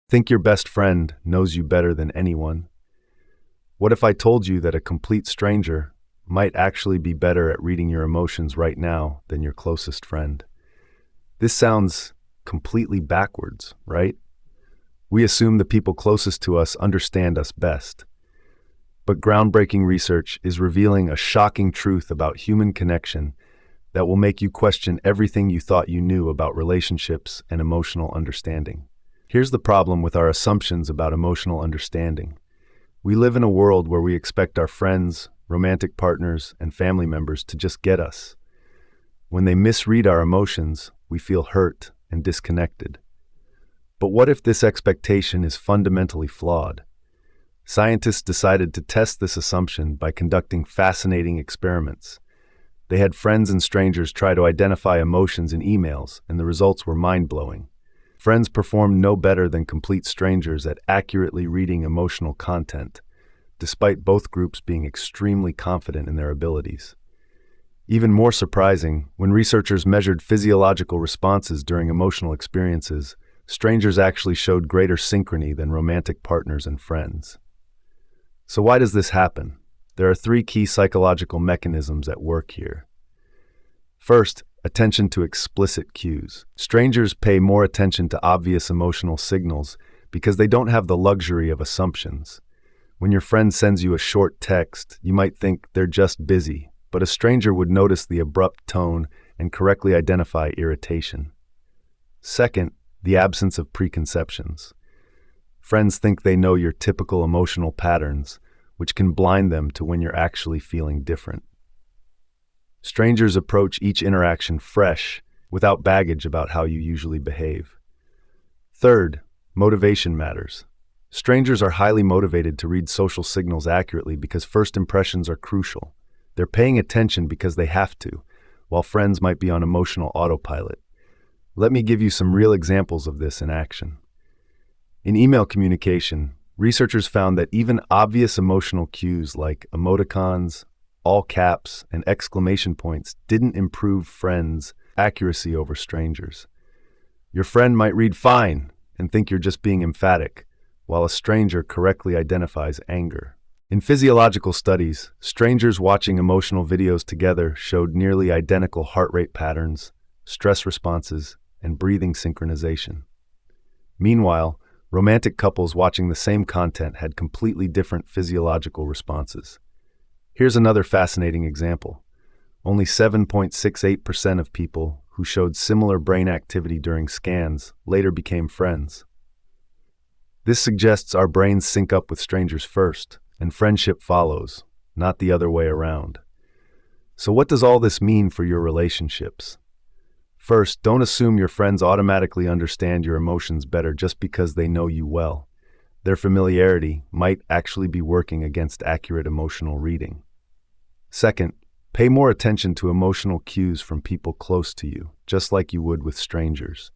Think your best friend knows you better than anyone? What if I told you that a complete stranger might actually be better at reading your emotions right now than your closest friend? This sounds completely backwards, right? We assume the people closest to us understand us best. But groundbreaking research is revealing a shocking truth about human connection that will make you question everything you thought you knew about relationships and emotional understanding. Here's the problem with our assumptions about emotional understanding. We live in a world where we expect our friends, romantic partners, and family members to just get us. When they misread our emotions, we feel hurt and disconnected. But what if this expectation is fundamentally flawed? Scientists decided to test this assumption by conducting fascinating experiments. They had friends and strangers try to identify emotions in emails, and the results were mind-blowing. Friends performed no better than complete strangers at accurately reading emotional content, despite both groups being extremely confident in their abilities. Even more surprising, when researchers measured physiological responses during emotional experiences, strangers actually showed greater synchrony than romantic partners and friends. So why does this happen? There are three key psychological mechanisms at work here. First, attention to explicit cues. Strangers pay more attention to obvious emotional signals because they don't have the luxury of assumptions. When your friend sends you a short text, you might think they're just busy, but a stranger would notice the abrupt tone and correctly identify irritation. Second, the absence of preconceptions. Friends think they know your typical emotional patterns, which can blind them to when you're actually feeling different. Strangers approach each interaction fresh, without baggage about how you usually behave. Third, motivation matters. Strangers are highly motivated to read social signals accurately because first impressions are crucial. They're paying attention because they have to, while friends might be on emotional autopilot. Let me give you some real examples of this in action. In email communication, researchers found that even obvious emotional cues like emoticons, all caps, and exclamation points didn't improve friends' accuracy over strangers. Your friend might read fine and think you're just being emphatic, while a stranger correctly identifies anger. In physiological studies, strangers watching emotional videos together showed nearly identical heart rate patterns, stress responses, and breathing synchronization. Meanwhile, romantic couples watching the same content had completely different physiological responses. Here's another fascinating example. Only 7.68% of people who showed similar brain activity during scans later became friends. This suggests our brains sync up with strangers first, and friendship follows, not the other way around. So what does all this mean for your relationships? First, don't assume your friends automatically understand your emotions better just because they know you well. Their familiarity might actually be working against accurate emotional reading. Second, pay more attention to emotional cues from people close to you, just like you would with strangers.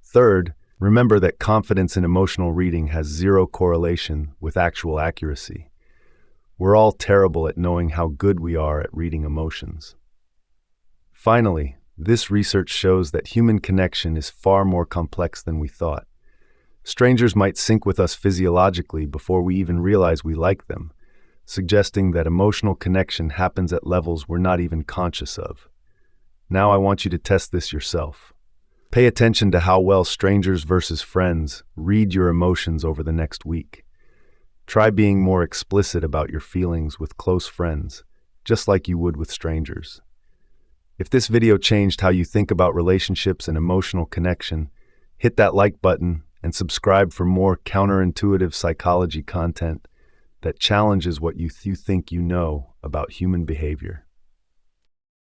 Third, remember that confidence in emotional reading has zero correlation with actual accuracy. We're all terrible at knowing how good we are at reading emotions. Finally, this research shows that human connection is far more complex than we thought. Strangers might sync with us physiologically before we even realize we like them, suggesting that emotional connection happens at levels we're not even conscious of. Now I want you to test this yourself. Pay attention to how well strangers versus friends read your emotions over the next week. Try being more explicit about your feelings with close friends, just like you would with strangers. If this video changed how you think about relationships and emotional connection, hit that like button and subscribe for more counterintuitive psychology content that challenges what you think you know about human behavior.